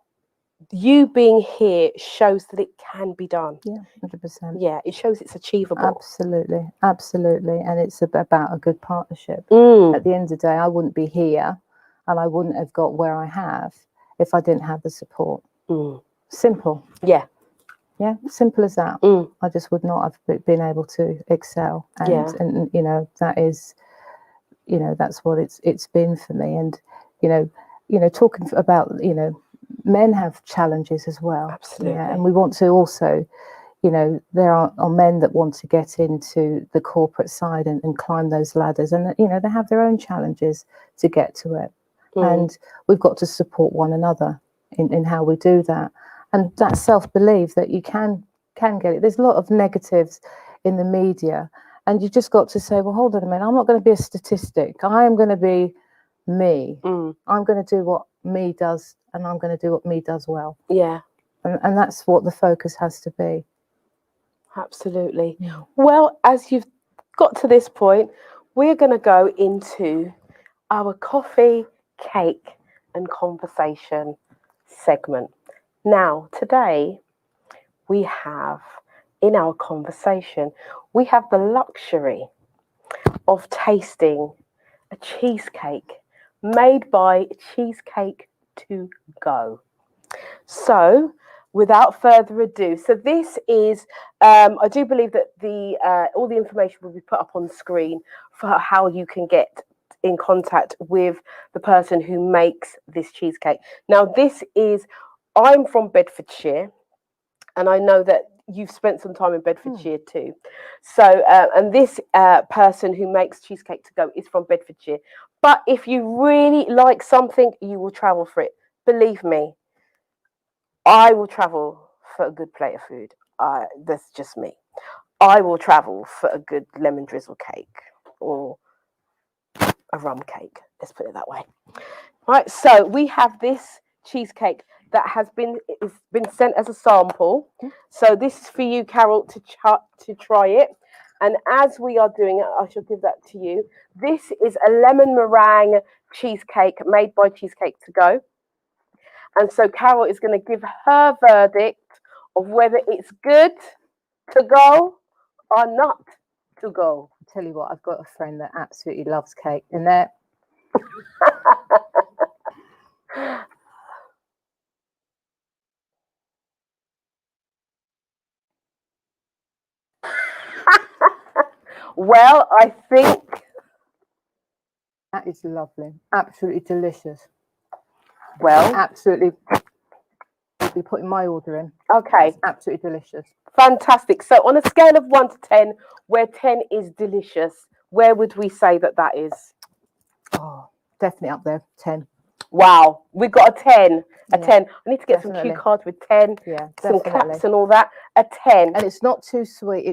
[SPEAKER 1] you being here shows that it can be done.
[SPEAKER 2] 100%.
[SPEAKER 1] Yeah, it shows it's achievable.
[SPEAKER 2] Absolutely. And it's about a good partnership. At the end of the day, I wouldn't be here, and I wouldn't have got where I have if I didn't have the support. Simple. Yeah, simple as that. I just would not have been able to excel, and you know, that is, you know, that's what it's been for me. And you know, talking about, you know, men have challenges as well.
[SPEAKER 1] Absolutely.
[SPEAKER 2] And we want to also, you know, there are men that want to get into the corporate side and climb those ladders, and you know, they have their own challenges to get to it. And we've got to support one another in how we do that. And that self-belief that you can get it. There's a lot of negatives in the media, and you just got to say, well, hold on a minute, I'm not going to be a statistic. I am going to be me. I'm going to do what me does, and I'm going to do what me does well. And that's what the focus has to be.
[SPEAKER 1] Absolutely. Well, as you've got to this point, we're going to go into our coffee, cake and conversation segment. Now, today we have, in our conversation, we have the luxury of tasting a cheesecake made by Cheesecake to Go. So, without further ado, so this is, I do believe that the all the information will be put up on the screen for how you can get in contact with the person who makes this cheesecake. Now, this is, I'm from Bedfordshire, and I know that you've spent some time in Bedfordshire too. So, and this person who makes Cheesecake to Go is from Bedfordshire. But if you really like something, you will travel for it. Believe me, I will travel for a good plate of food. That's just me. I will travel for a good lemon drizzle cake or a rum cake. Let's put it that way. Right. So we have this cheesecake that has been sent as a sample. So this is for you, Carol, to try it. And as we are doing it, I shall give that to you. This is a lemon meringue cheesecake made by Cheesecake to Go. And so Carol is going to give her verdict of whether it's good to go or not to go.
[SPEAKER 2] I'll tell you what, I've got a friend that absolutely loves cake, and there.
[SPEAKER 1] Well, I think
[SPEAKER 2] That is lovely, absolutely delicious.
[SPEAKER 1] Well,
[SPEAKER 2] Absolutely. I'll be putting my order in.
[SPEAKER 1] Okay.
[SPEAKER 2] It's absolutely delicious.
[SPEAKER 1] Fantastic. So on a scale of 1 to 10, where 10 is delicious, where would we say that that is?
[SPEAKER 2] Oh, definitely up there. 10.
[SPEAKER 1] Wow, we got a 10. A
[SPEAKER 2] Yeah,
[SPEAKER 1] 10. I need to get some
[SPEAKER 2] definitely.
[SPEAKER 1] cue cards with 10,
[SPEAKER 2] Yeah,
[SPEAKER 1] some
[SPEAKER 2] definitely.
[SPEAKER 1] caps and all that. A 10.
[SPEAKER 2] And it's not too sweet.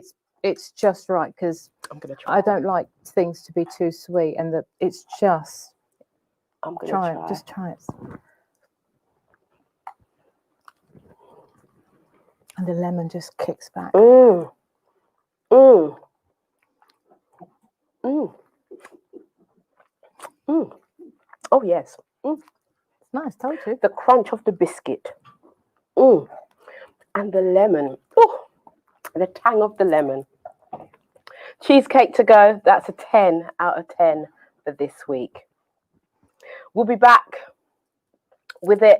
[SPEAKER 2] It's just right, because
[SPEAKER 1] I'm gonna try.
[SPEAKER 2] I don't like things to be too sweet, and it's just.
[SPEAKER 1] I'm gonna
[SPEAKER 2] Try
[SPEAKER 1] try.
[SPEAKER 2] it. Just try it. And the lemon just kicks back.
[SPEAKER 1] Mmm. Mmm. Mmm. Mmm. Oh yes.
[SPEAKER 2] It's nice, told you.
[SPEAKER 1] The crunch of the biscuit. Mmm. And the lemon. Oh, the tang of the lemon. Cheesecake to Go. That's a 10 out of 10 for this week. We'll be back with the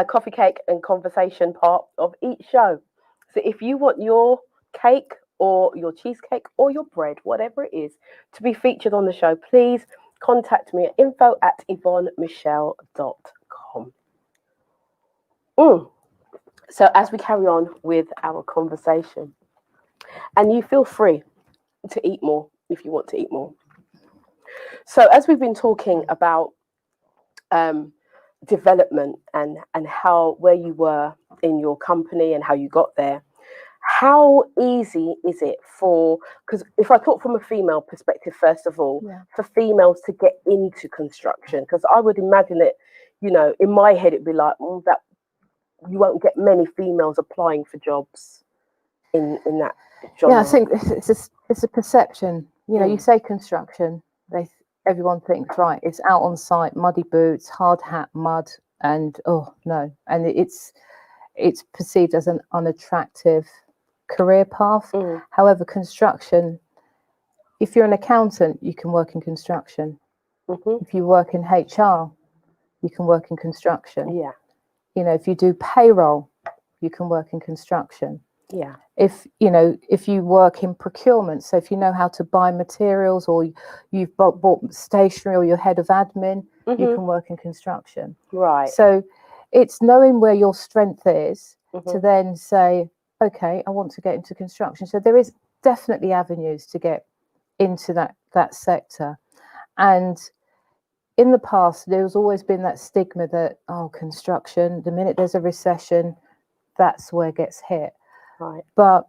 [SPEAKER 1] coffee cake and conversation part of each show. So if you want your cake or your cheesecake or your bread, whatever it is, to be featured on the show, please contact me at info@yvonnemichele.com. So as we carry on with our conversation, and you feel free to eat more if you want to eat more. So as we've been talking about development and how, where you were in your company and how you got there, how easy is it for, because if I talk from a female perspective, first of all, for females to get into construction, because I would imagine it, in my head it'd be like, that you won't get many females applying for jobs in that genre.
[SPEAKER 2] Yeah, I think it's a perception. You say construction, everyone thinks, right, it's out on site, muddy boots, hard hat, mud, and oh no, and it's perceived as an unattractive career path. However, construction, if you're an accountant, you can work in construction. If you work in HR, you can work in construction.
[SPEAKER 1] Yeah.
[SPEAKER 2] If you do payroll, you can work in construction.
[SPEAKER 1] Yeah.
[SPEAKER 2] If you work in procurement, so if you know how to buy materials, or you've bought stationery, or you're head of admin, you can work in construction.
[SPEAKER 1] Right.
[SPEAKER 2] So it's knowing where your strength is to then say, okay, I want to get into construction. So there is definitely avenues to get into that sector. And in the past, there's always been that stigma that, construction, the minute there's a recession, that's where it gets hit.
[SPEAKER 1] Right.
[SPEAKER 2] But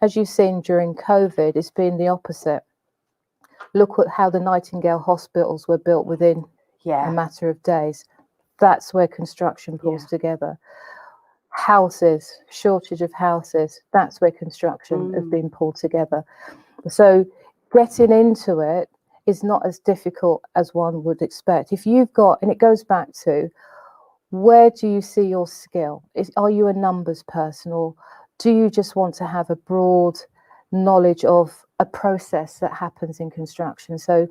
[SPEAKER 2] as you've seen during COVID, it's been the opposite. Look at how the Nightingale hospitals were built within a matter of days. That's where construction pulls together. Houses, shortage of houses, that's where construction has been pulled together. So getting into it is not as difficult as one would expect. If you've got, and it goes back to, where do you see your skill? Are you a numbers person, or do you just want to have a broad knowledge of a process that happens in construction? So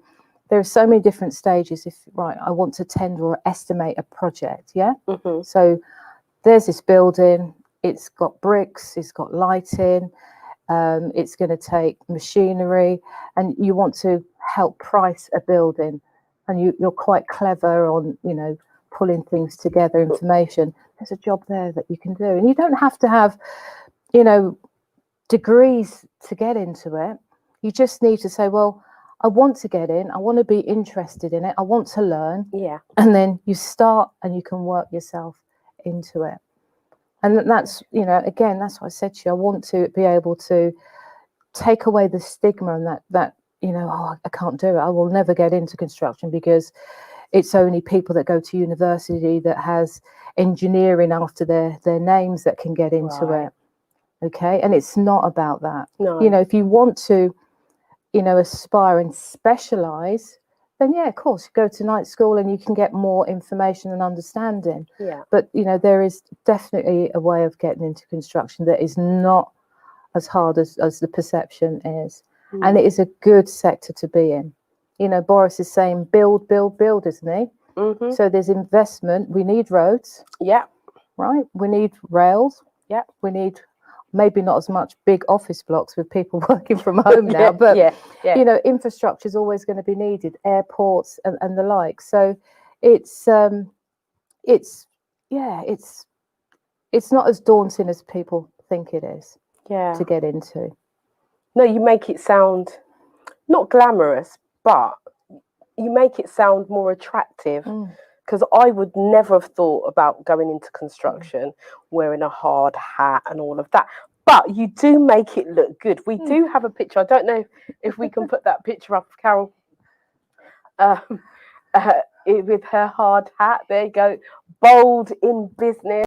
[SPEAKER 2] there are so many different stages. If I want to tender or estimate a project, so there's this building, it's got bricks, it's got lighting, it's going to take machinery, and you want to help price a building, and you're quite clever on, pulling things together, information. There's a job there that you can do, and you don't have to have, degrees to get into it. You just need to say, well, I want to get in, I want to be interested in it, I want to learn.
[SPEAKER 1] Yeah.
[SPEAKER 2] And then you start and you can work yourself into it. And that's, again, that's what I said to you. I want to be able to take away the stigma and that I can't do it. I will never get into construction because it's only people that go to university that has engineering after their names that can get into it. Okay. And it's not about that.
[SPEAKER 1] No.
[SPEAKER 2] If you want to, aspire and specialize, then yeah, of course, you go to night school and you can get more information and understanding.
[SPEAKER 1] Yeah.
[SPEAKER 2] But there is definitely a way of getting into construction that is not as hard as the perception is. And it is a good sector to be in. Boris is saying build, isn't he?
[SPEAKER 1] Mm-hmm.
[SPEAKER 2] So there's investment. We need roads.
[SPEAKER 1] Yeah.
[SPEAKER 2] Right. We need rails.
[SPEAKER 1] Yeah.
[SPEAKER 2] We need maybe not as much big office blocks with people working from home now, but infrastructure is always going to be needed, airports and the like. So it's not as daunting as people think it is to get into.
[SPEAKER 1] No, you make it sound not glamorous, but you make it sound more attractive. Because I would never have thought about going into construction, wearing a hard hat and all of that. But you do make it look good. We do have a picture. I don't know if we can put that picture up, Carol. With her hard hat. There you go. Bold in business.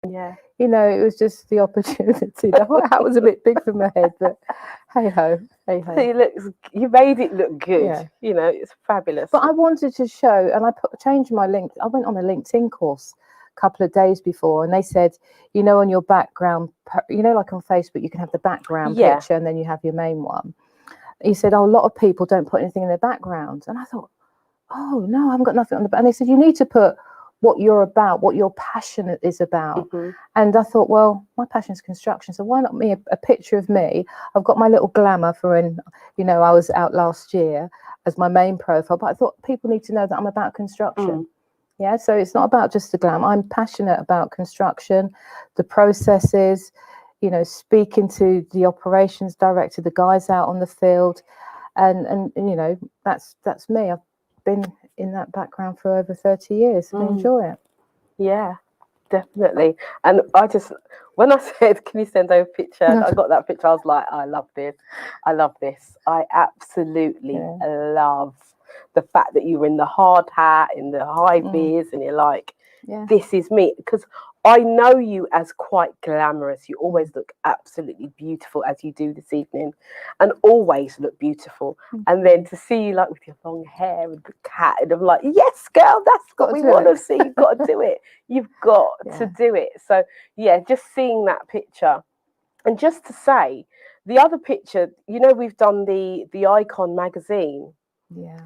[SPEAKER 1] Yeah.
[SPEAKER 2] It was just the opportunity. The hat was a bit big for my head, but hey ho.
[SPEAKER 1] You made it look good. Yeah. It's fabulous.
[SPEAKER 2] But I wanted to show, and I changed my link. I went on a LinkedIn course a couple of days before, and they said, on your background, like on Facebook, you can have the background picture, and then you have your main one. He said, a lot of people don't put anything in their background, and I thought, oh no, I haven't got nothing on the back. And they said, you need to put what you're about, what your passion is about. And I thought, well, my passion is construction, so why not me, a picture of me? I've got my little glamour for when, I was out last year as my main profile, but I thought people need to know that I'm about construction. Yeah, so it's not about just the glam. I'm passionate about construction, the processes, speaking to the operations director, the guys out on the field, and that's me. I've been in that background for over 30 years. I enjoy it.
[SPEAKER 1] Yeah, definitely. And when I said, can you send over a picture? I got that picture. I was like, I love this. I absolutely love the fact that you're in the hard hat, in the high vis, and you're like, this is me. Because I know you as quite glamorous. You always look absolutely beautiful, as you do this evening, and always look beautiful. And then to see you like with your long hair and the cat, and I'm like, yes, girl, that's what we want to see. You've got to do it. You've got to do it. So yeah, just seeing that picture, and just to say, the other picture, we've done the Icon magazine.
[SPEAKER 2] Yeah.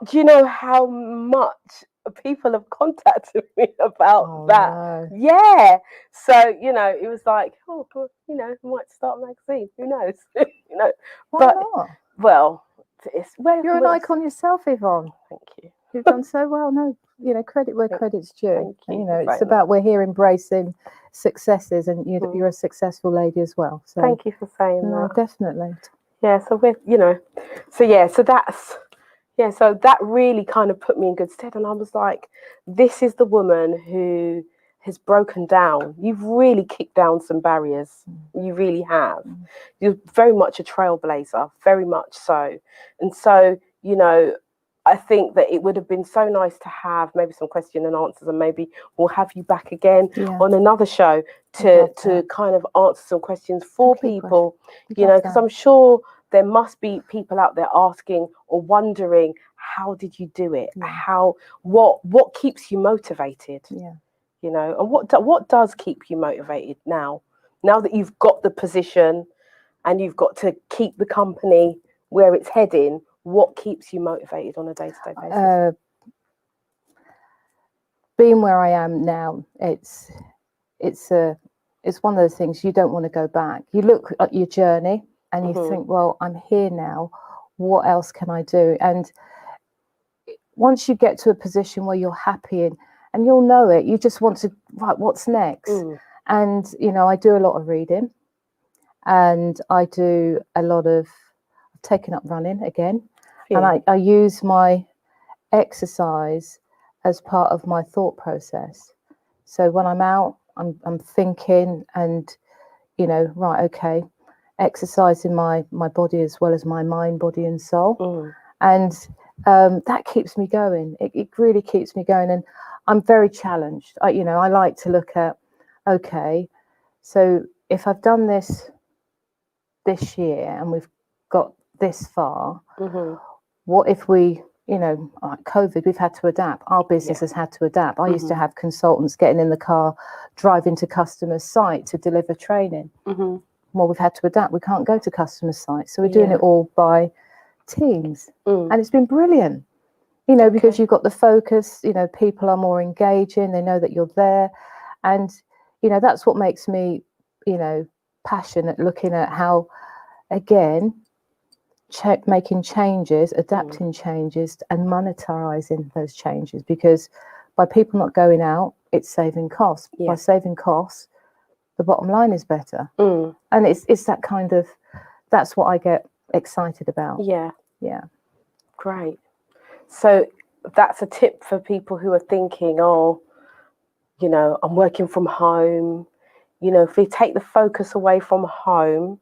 [SPEAKER 1] Do you know how much people have contacted me about that?
[SPEAKER 2] No.
[SPEAKER 1] Yeah. So, it was like, oh, well, I might start a magazine. Who knows?
[SPEAKER 2] Why not?
[SPEAKER 1] Well,
[SPEAKER 2] you're an icon yourself, Yvonne.
[SPEAKER 1] Thank you.
[SPEAKER 2] You've done so well. No, credit where credit's due.
[SPEAKER 1] Thank you.
[SPEAKER 2] It's about we're here embracing successes, and you're a successful lady as well. So
[SPEAKER 1] thank you for saying that.
[SPEAKER 2] Definitely.
[SPEAKER 1] Yeah. So we're, so that's. Yeah, so that really kind of put me in good stead. And I was like, this is the woman who has broken down. You've really kicked down some barriers. You really have. You're very much a trailblazer, very much so. And so, I think that it would have been so nice to have maybe some question and answers, and maybe we'll have you back again on another show to kind of answer some questions for people, you know, because I'm sure there must be people out there asking or wondering, how did you do it? What keeps you motivated? You know, and what does keep you motivated now that you've got the position and you've got to keep the company where it's heading? What keeps you motivated on a day-to-day basis?
[SPEAKER 2] Being where I am now, it's one of those things you don't want to go back. You look at your journey and you think, well, I'm here now. What else can I do? And once you get to a position where you're happy and you'll know it, you just want to, right, what's next? And, you know, I do a lot of reading, and I do a lot of, I've taken up running again. And I use my exercise as part of my thought process. So when I'm out, I'm thinking and, you know, right, okay, exercising my body as well as my mind, body and soul. And that keeps me going. It really keeps me going. And I'm very challenged. I like to look at, okay, so if I've done this year and we've got this far, what if we, you know, like COVID, we've had to adapt. Our business has had to adapt. I used to have consultants getting in the car, driving to customers' site to deliver training. Well, we've had to adapt. We can't go to customer sites. So we're doing it all by Teams. And it's been brilliant, you know, because you've got the focus, you know, people are more engaging. They know that you're there. And, you know, that's what makes me, you know, passionate, looking at how, again, making changes, adapting changes and monetizing those changes, because by people not going out, it's saving costs. By saving costs, the bottom line is better. And it's that kind of, that's what I get excited about.
[SPEAKER 1] Great. So that's a tip for people who are thinking, oh, you know, I'm working from home. You know, if we take the focus away from home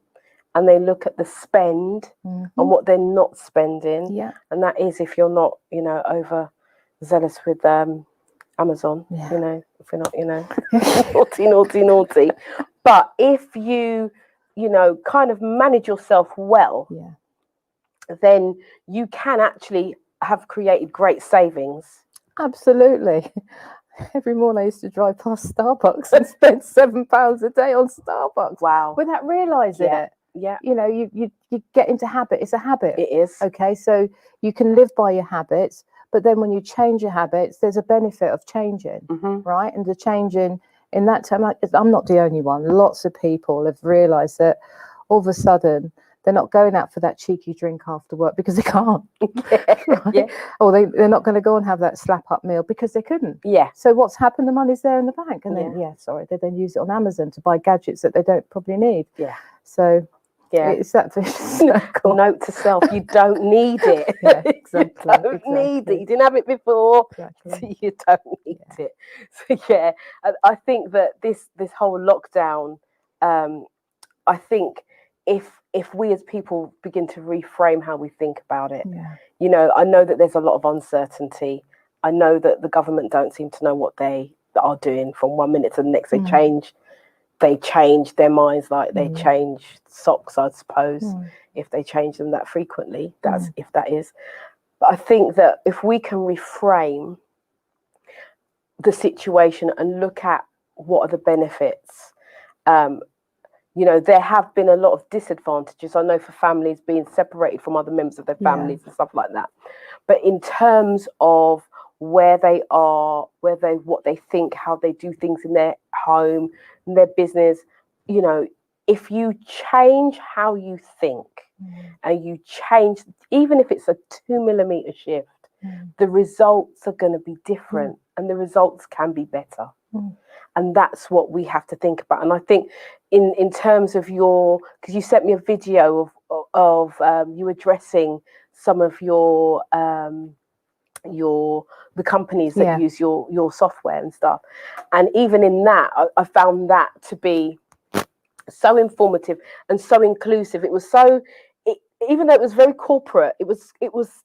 [SPEAKER 1] and they look at the spend and what they're not spending, and that is if you're not, you know, over zealous with Amazon, you know, if you're not, you know, naughty. But if you, you know, kind of manage yourself well, then you can actually have created great savings.
[SPEAKER 2] Absolutely. Every morning I used to drive past Starbucks and spend £7 a day on Starbucks.
[SPEAKER 1] Wow.
[SPEAKER 2] Without realising it. You know, you get into habit. It's a habit.
[SPEAKER 1] It is. Okay,
[SPEAKER 2] so you can live by your habits, but then when you change your habits, there's a benefit of changing, right? And the changing in that time, I'm not the only one. Lots of people have realised that all of a sudden they're not going out for that cheeky drink after work because they can't. Or they're not going to go and have that slap-up meal because they couldn't. So what's happened? The money's there in the bank. And then, they then use it on Amazon to buy gadgets that they don't probably need. So it's that vicious circle.
[SPEAKER 1] Note to self, you don't need it.
[SPEAKER 2] Exactly.
[SPEAKER 1] You don't need it. You didn't have it before, so you don't need it. So I think that this whole lockdown, I think if we as people begin to reframe how we think about it, you know, I know that there's a lot of uncertainty. I know that the government don't seem to know what they are doing from one minute to the next. They change their minds like they change socks, I suppose, if they change them that frequently. That's if that is. But I think that if we can reframe the situation and look at what are the benefits, you know, there have been a lot of disadvantages. I know for families being separated from other members of their families and stuff like that. But in terms of where they are, what they think, how they do things in their home, in their business, you know, if you change how you think and you change, even if it's a 2mm shift, the results are going to be different and the results can be better. And that's what we have to think about. And I think in terms of because you sent me a video of you addressing some of the companies that use your software and stuff. And even in that, I found that to be so informative and so inclusive. It was even though it was very corporate, it was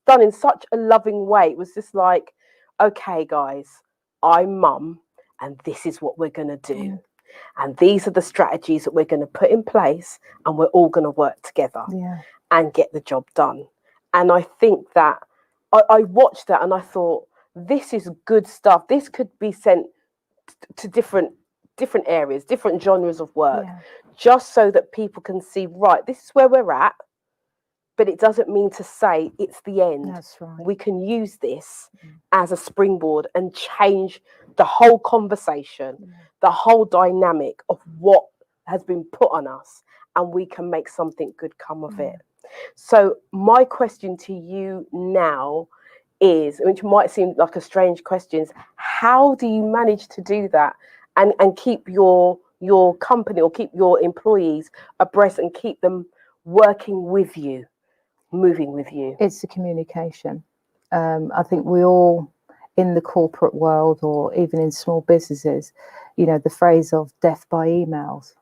[SPEAKER 1] done in such a loving way. It was just like, okay, guys, I'm mum, and this is what we're gonna do, and these are the strategies that we're gonna put in place, and we're all gonna work together
[SPEAKER 2] Yeah.
[SPEAKER 1] and get the job done. And I think that I watched that and I thought, this is good stuff. This could be sent to different areas, different genres of work,
[SPEAKER 2] Yeah.
[SPEAKER 1] just so that people can see, right, this is where we're at, but it doesn't mean to say it's the end.
[SPEAKER 2] That's right.
[SPEAKER 1] We can use this as a springboard and change the whole conversation, the whole dynamic of what has been put on us, and we can make something good come of it. So my question to you now is, which might seem like a strange question, is how do you manage to do that and keep your company or keep your employees abreast and keep them working with you, moving with you?
[SPEAKER 2] It's the communication. I think we all, in the corporate world or even in small businesses, the phrase of death by emails.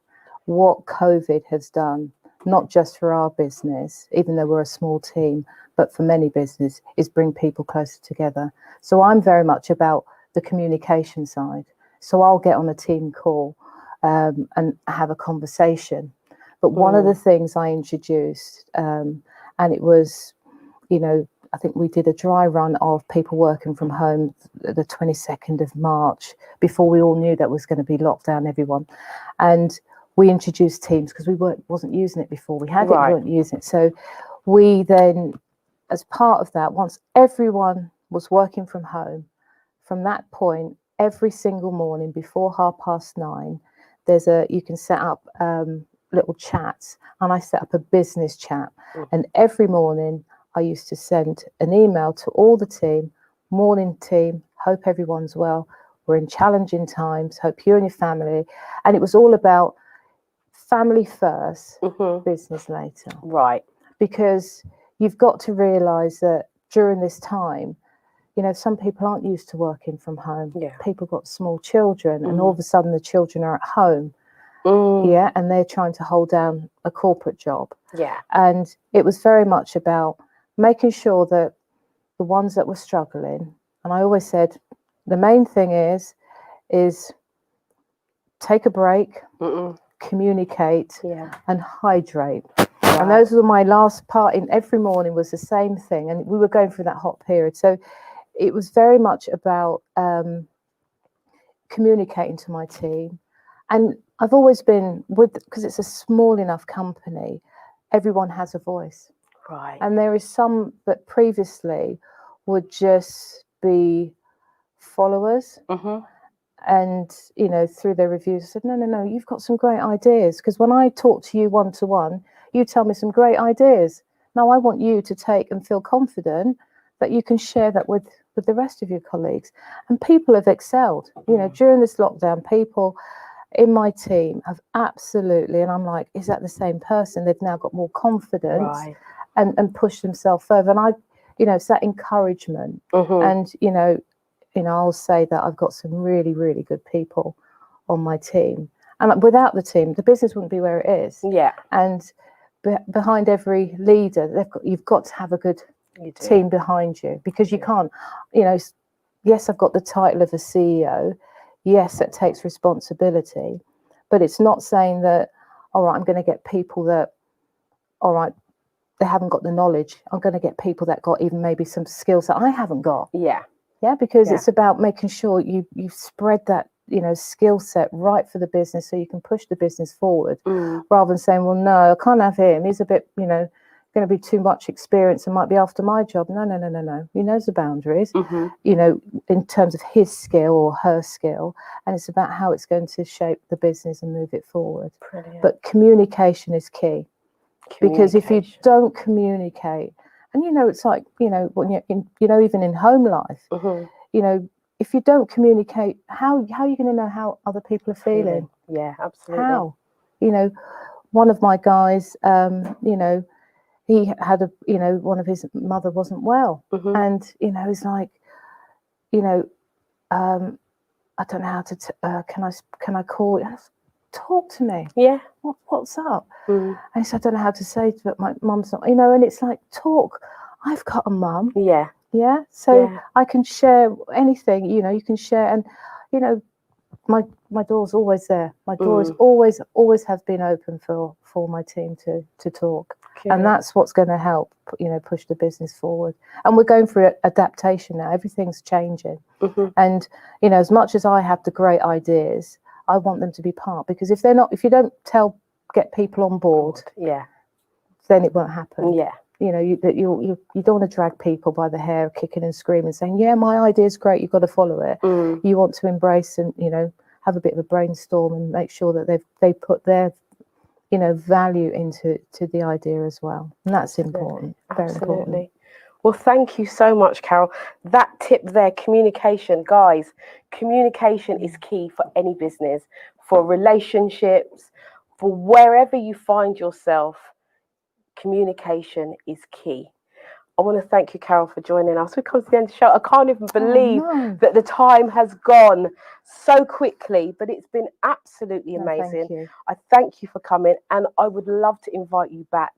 [SPEAKER 2] What COVID has done, not just for our business, even though we're a small team, but for many businesses, is bring people closer together. So I'm very much about the communication side. So I'll get on a team call and have a conversation. But one of the things I introduced, and it was, I think we did a dry run of people working from home the 22nd of March, before we all knew that was going to be locked down, everyone. And we introduced Teams because we wasn't using it before. We had it, we weren't using it. So we then, as part of that, once everyone was working from home, from that point, every single morning before 9:30, you can set up little chats, and I set up a business chat. And every morning I used to send an email to all the team. Morning team, hope everyone's well. We're in challenging times. Hope you and your family. And it was all about family first, business later.
[SPEAKER 1] Right.
[SPEAKER 2] Because you've got to realise that during this time, some people aren't used to working from home.
[SPEAKER 1] Yeah.
[SPEAKER 2] People got small children, and all of a sudden the children are at home. Yeah, and they're trying to hold down a corporate job.
[SPEAKER 1] Yeah.
[SPEAKER 2] And it was very much about making sure that the ones that were struggling, and I always said, the main thing is take a break, communicate, and hydrate. And those were my last part. In every morning was the same thing, and we were going through that hot period. So it was very much about communicating to my team. And I've always been because it's a small enough company, everyone has a voice.
[SPEAKER 1] Right.
[SPEAKER 2] And there is some that previously would just be followers. And, through their reviews, I said, no, you've got some great ideas. Because when I talk to you one-to-one, you tell me some great ideas. Now I want you to take and feel confident that you can share that with the rest of your colleagues. And people have excelled. During this lockdown, people in my team have absolutely, and I'm like, is that the same person? They've now got more confidence and pushed themselves further. And it's that encouragement. And, I'll say that I've got some really, really good people on my team. And without the team, the business wouldn't be where it is.
[SPEAKER 1] Yeah.
[SPEAKER 2] And behind every leader, you've got to have a good team behind you, because you can't, yes, I've got the title of a CEO. Yes, that takes responsibility. But it's not saying that, all right, I'm going to get people that, all right, they haven't got the knowledge. I'm going to get people that got even maybe some skills that I haven't got.
[SPEAKER 1] Yeah.
[SPEAKER 2] Yeah, because it's about making sure you spread that, skill set right for the business, so you can push the business forward, rather than saying, well, no, I can't have him. He's a bit, going to be too much experience and might be after my job. No. He knows the boundaries, in terms of his skill or her skill. And it's about how it's going to shape the business and move it forward.
[SPEAKER 1] Brilliant.
[SPEAKER 2] But communication is key. Because if you don't communicate, and it's like, when you're in, even in home life, if you don't communicate, how are you going to know how other people are feeling?
[SPEAKER 1] Yeah, absolutely.
[SPEAKER 2] How? One of my guys, he had one of his mother wasn't well, and he's like, I don't know how to. Can I call it? talk to me.
[SPEAKER 1] Yeah.
[SPEAKER 2] What's up?
[SPEAKER 1] Mm.
[SPEAKER 2] And he said, I don't know how to say to it. My mum's not, you know, and it's like, talk. I've got a mum.
[SPEAKER 1] Yeah.
[SPEAKER 2] Yeah. So
[SPEAKER 1] Yeah.
[SPEAKER 2] I can share anything, you know, you can share. And, you know, my door's always there. My door is always have been open for my team to talk.
[SPEAKER 1] Good.
[SPEAKER 2] And that's what's going to help, you know, push the business forward. And we're going through adaptation now. Everything's changing. And, you know, as much as I have the great ideas, I want them to be part, because if you don't get people on board,
[SPEAKER 1] yeah,
[SPEAKER 2] then it won't happen.
[SPEAKER 1] Yeah.
[SPEAKER 2] You know, you don't want to drag people by the hair, kicking and screaming, saying, yeah, my idea is great, you've got to follow it. You want to embrace and, you know, have a bit of a brainstorm and make sure that they put their, you know, value into the idea as well. And that's important, very important.
[SPEAKER 1] Well, thank you so much, Carol. That tip there, communication, guys, communication is key for any business, for relationships, for wherever you find yourself. Communication is key. I want to thank you, Carol, for joining us. We come to the end of the show. I can't even believe that the time has gone so quickly, but it's been absolutely amazing.
[SPEAKER 2] Thank you.
[SPEAKER 1] I thank you for coming, and I would love to invite you back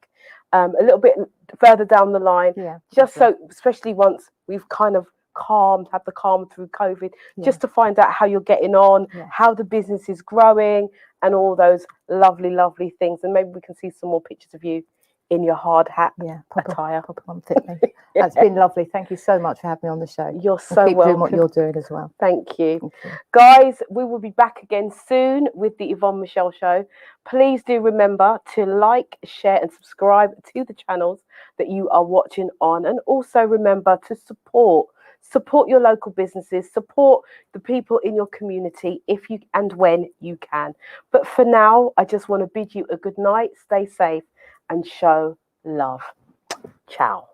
[SPEAKER 1] a little bit further down the line, just so, especially once we've kind of had the calm through COVID, just to find out how you're getting on, how the business is growing, and all those lovely things. And maybe we can see some more pictures of you in your hard hat attire.
[SPEAKER 2] That's been lovely. Thank you so much for having me on the show.
[SPEAKER 1] You're so
[SPEAKER 2] keep
[SPEAKER 1] welcome.
[SPEAKER 2] Doing what you're doing as well.
[SPEAKER 1] Thank you. Guys, we will be back again soon with the Yvonne Michele Show. Please do remember to like, share and subscribe to the channels that you are watching on. And also remember to support your local businesses, support the people in your community if you and when you can. But for now, I just want to bid you a good night, stay safe and show love. Ciao.